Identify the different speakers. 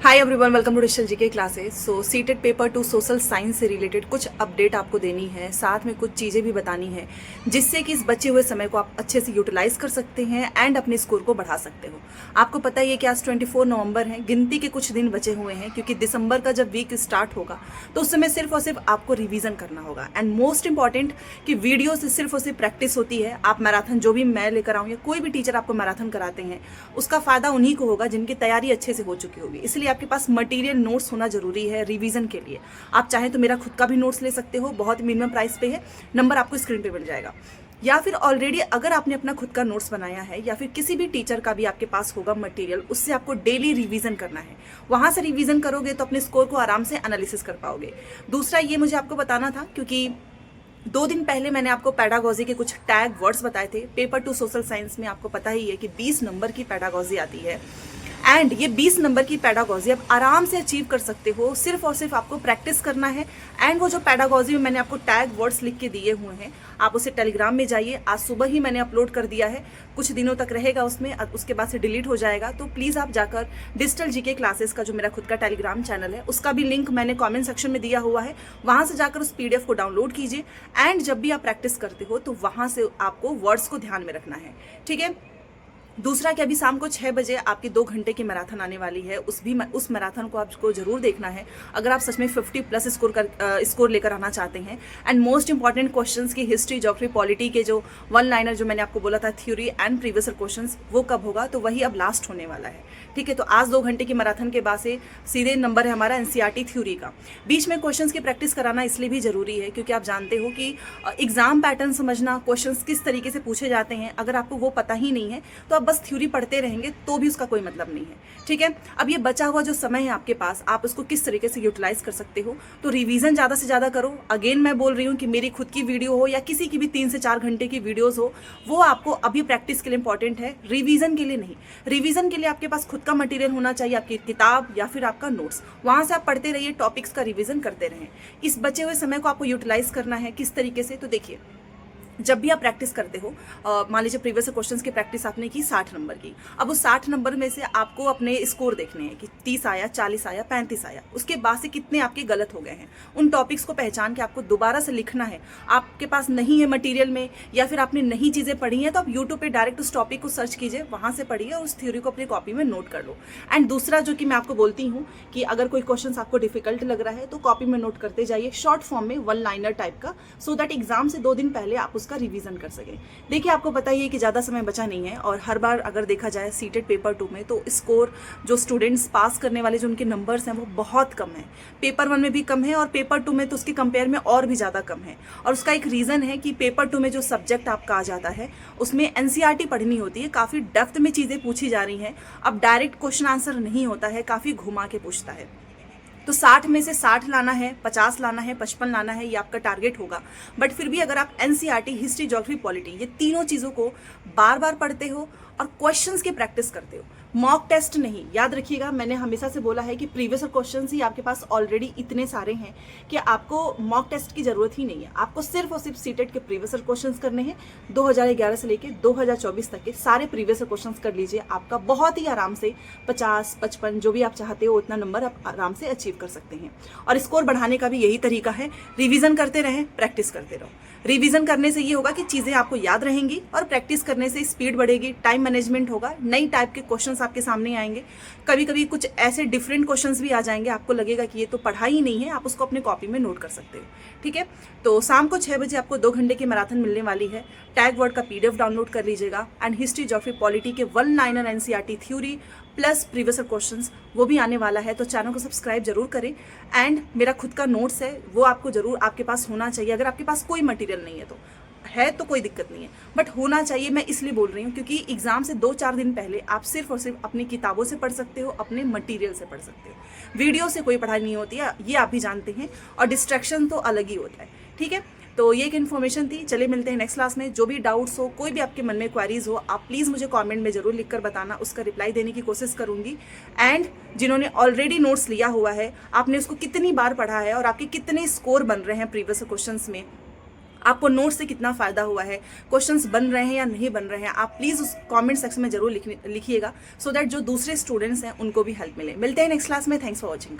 Speaker 1: Hi everyone, welcome to digital GK classes. So CTET paper 2 social science से related कुछ update आपको देनी है, साथ में कुछ चीज़ें भी बतानी है जिससे कि इस बचे हुए समय को आप अच्छे से यूटिलाइज कर सकते हैं एंड अपने स्कोर को बढ़ा सकते हो। आपको पता ही है कि आज 24 नवंबर है, गिनती के कुछ दिन बचे हुए हैं क्योंकि दिसंबर का जब वीक स्टार्ट होगा तो उस समय सिर्फ और सिर्फ आपको रिविजन करना होगा। एंड मोस्ट इंपॉर्टेंट कि वीडियो से सिर्फ और सिर्फ प्रैक्टिस होती है। आप मैराथन जो भी मैं लेकर आऊँ या कोई भी टीचर आपको मैराथन कराते हैं उसका फायदा उन्हीं को होगा जिनकी तैयारी अच्छे से हो चुकी होगी। इसलिए आपके पास मटेरियल नोट्स होना जरूरी है रिवीजन के लिए। आप चाहें तो मेरा खुद का भी नोट्स ले सकते हो, बहुत मिनिमम प्राइस पे है, नंबर आपको स्क्रीन पे मिल जाएगा। या फिर ऑलरेडी अगर आपने अपना खुद का नोट्स बनाया है या फिर किसी भी टीचर का भी आपके पास होगा मटेरियल, उससे आपको डेली रिवीजन करना है। वहां से रिवीजन करोगे तो अपने स्कोर को आराम से एनालिसिस कर पाओगे। दूसरा ये मुझे आपको बताना था क्योंकि 2 दिन पहले मैंने आपको पैडागॉजी के कुछ टैग वर्ड्स बताए थे। पेपर 2 सोशल साइंस में आपको पता ही है कि 20 नंबर की पैडागॉजी आती है एंड ये 20 नंबर की पैडागॉजी आप आराम से अचीव कर सकते हो। सिर्फ और सिर्फ आपको प्रैक्टिस करना है। एंड वो जो पैडागॉजी में मैंने आपको टैग वर्ड्स लिख के दिए हुए हैं, आप उसे टेलीग्राम में जाइए। आज सुबह ही मैंने अपलोड कर दिया है, कुछ दिनों तक रहेगा उसमें, उसके बाद से डिलीट हो जाएगा। तो प्लीज़ आप जाकर डिजिटल जीके क्लासेस का जो मेरा खुद का टेलीग्राम चैनल है उसका भी लिंक मैंने कॉमेंट सेक्शन में दिया हुआ है, वहाँ से जाकर उस PDF को डाउनलोड कीजिए। एंड जब भी आप प्रैक्टिस करते हो तो वहाँ से आपको वर्ड्स को ध्यान में रखना है, ठीक है। दूसरा कि अभी शाम को 6 बजे आपकी 2 घंटे की मैराथन आने वाली है। उस मैराथन को आपको जरूर देखना है अगर आप सच में 50+ स्कोर लेकर आना चाहते हैं। एंड मोस्ट इंपॉर्टेंट क्वेश्चंस की हिस्ट्री, ज्योग्राफी, पॉलिटी के जो 1 लाइनर जो मैंने आपको बोला था, थ्योरी एंड प्रीवियस क्वेश्चंस, वो कब होगा तो वही अब लास्ट होने वाला है, ठीक है। तो आज 2 घंटे की मैराथन के बाद से सीधे नंबर है हमारा NCERT थ्योरी का। बीच में क्वेश्चंस की प्रैक्टिस कराना इसलिए भी जरूरी है क्योंकि आप जानते हो कि एग्जाम पैटर्न समझना, क्वेश्चंस किस तरीके से पूछे जाते हैं, अगर आपको वो पता ही नहीं है तो आप बस थ्योरी पढ़ते रहेंगे तो भी उसका कोई मतलब नहीं है, ठीक है। अब ये बचा हुआ जो समय है आपके पास, आप उसको किस तरीके से यूटिलाइज कर सकते हो। तो रिवीजन ज़्यादा से ज़्यादा करो। अगेन मैं बोल रही हूँ कि मेरी खुद की वीडियो हो या किसी की भी 3 से 4 घंटे की वीडियोज़ हो, वो आपको अभी प्रैक्टिस के लिए इंपॉर्टेंट है, रिवीजन के लिए नहीं। रिवीजन के लिए आपके पास खुद का मटेरियल होना चाहिए, आपकी किताब या फिर आपका नोट्स, वहाँ से आप पढ़ते रहिए, टॉपिक्स का रिवीजन करते रहें। इस बचे हुए समय को आपको यूटिलाइज करना है किस तरीके से, तो देखिए जब भी आप प्रैक्टिस करते हो, मान लीजिए प्रीवियस क्वेश्चंस की प्रैक्टिस आपने की 60 नंबर की, अब उस 60 नंबर में से आपको अपने स्कोर देखने हैं कि 30 आया, 40 आया, 35 आया, उसके बाद से कितने आपके गलत हो गए हैं। उन टॉपिक्स को पहचान के आपको दोबारा से लिखना है। आपके पास नहीं है मटीरियल में या फिर आपने नई चीज़ें पढ़ी हैं तो आप यूट्यूब पर डायरेक्ट उस टॉपिक को सर्च कीजिए, वहाँ से पढ़िए और उस थ्योरी को अपनी कॉपी में नोट कर लो। एंड दूसरा जो कि मैं आपको बोलती हूँ कि अगर कोई क्वेश्चन आपको डिफिकल्ट लग रहा है तो कॉपी में नोट करते जाइए, शॉर्ट फॉर्म में 1 लाइनर टाइप का, सो दैट एग्जाम से 2 दिन पहले आप उसका रिवीजन कर सकें। देखिए आपको पता ही है कि ज़्यादा समय बचा नहीं है और हर बार अगर देखा जाए सीटेट पेपर 2 में तो स्कोर जो स्टूडेंट्स पास करने वाले जो उनके नंबर्स हैं वो बहुत कम है। पेपर 1 में भी कम है और पेपर 2 में तो उसके कंपेयर में और भी ज़्यादा कम है। और उसका एक रीज़न है कि पेपर 2 में जो सब्जेक्ट आपका आ जाता है उसमें NCERT पढ़नी होती है, काफ़ी डेप्थ में चीज़ें पूछी जा रही हैं। अब डायरेक्ट क्वेश्चन आंसर नहीं होता है, काफ़ी घुमा के पूछता है। तो 60 में से 60 लाना है, 50 लाना है, 55 लाना है, ये आपका टारगेट होगा। बट फिर भी अगर आप NCERT, हिस्ट्री, ज्योग्राफी, पॉलिटी, ये तीनों चीज़ों को बार बार पढ़ते हो और क्वेश्चंस की प्रैक्टिस करते हो, मॉक टेस्ट नहीं। याद रखिएगा, मैंने हमेशा से बोला है कि प्रीवियस क्वेश्चंस ही आपके पास ऑलरेडी इतने सारे हैं कि आपको मॉक टेस्ट की जरूरत ही नहीं है। आपको सिर्फ और सिर्फ सीटेट के प्रीवियस क्वेश्चंस करने हैं। 2011 से लेकर 2024 तक के सारे प्रीवियस क्वेश्चंस कर लीजिए, आपका बहुत ही आराम से 50, 55 जो भी आप चाहते हो उतना नंबर आप आराम से अचीव कर सकते हैं। और स्कोर बढ़ाने का भी यही तरीका है, रिविजन करते रहें, प्रैक्टिस करते रहो। रिवीजन करने से ये होगा कि चीज़ें आपको याद रहेंगी और प्रैक्टिस करने से स्पीड बढ़ेगी, टाइम मैनेजमेंट होगा, नई टाइप के क्वेश्चंस आपके सामने आएंगे। कभी कभी कुछ ऐसे डिफरेंट क्वेश्चंस भी आ जाएंगे, आपको लगेगा कि ये तो पढ़ा ही नहीं है, आप उसको अपने कॉपी में नोट कर सकते हो, ठीक है। तो शाम को 6 बजे आपको 2 घंटे की मैराथन मिलने वाली है। टैग वर्ड का PDF डाउनलोड कर लीजिएगा। एंड हिस्ट्री, ज्योग्राफी, पॉलिटी के 1 liner NCERT theory plus previous questions वो भी आने वाला है। तो चैनल को सब्सक्राइब जरूर करें। एंड मेरा खुद का नोट्स है, वो आपको जरूर आपके पास होना चाहिए। अगर आपके पास कोई मटेरियल नहीं है तो कोई दिक्कत नहीं है, बट होना चाहिए। मैं इसलिए बोल रही हूँ क्योंकि एग्जाम से 2-4 दिन पहले आप सिर्फ और सिर्फ अपनी किताबों से पढ़ सकते हो, अपने मटेरियल से पढ़ सकते हो। वीडियो से कोई पढ़ाई नहीं होती है, ये आप भी जानते हैं, और डिस्ट्रैक्शन तो अलग ही होता है, ठीक है। तो ये एक इन्फॉर्मेशन थी। चलिए मिलते हैं नेक्स्ट क्लास में। जो भी डाउट्स हो, कोई भी आपके मन में क्वेरीज हो, आप प्लीज़ मुझे कमेंट में जरूर लिखकर बताना, उसका रिप्लाई देने की कोशिश करूंगी। एंड जिन्होंने ऑलरेडी नोट्स लिया हुआ है, आपने उसको कितनी बार पढ़ा है और आपके कितने स्कोर बन रहे हैं प्रीवियस क्वेश्चंस में, आपको नोट्स से कितना फ़ायदा हुआ है, क्वेश्चंस बन रहे हैं या नहीं बन रहे हैं, आप प्लीज़ उस कमेंट सेक्शन में ज़रूर लिखिएगा, सो दैट जो दूसरे स्टूडेंट्स हैं उनको भी हेल्प मिले। मिलते हैं नेक्स्ट क्लास में। Thanks for watching.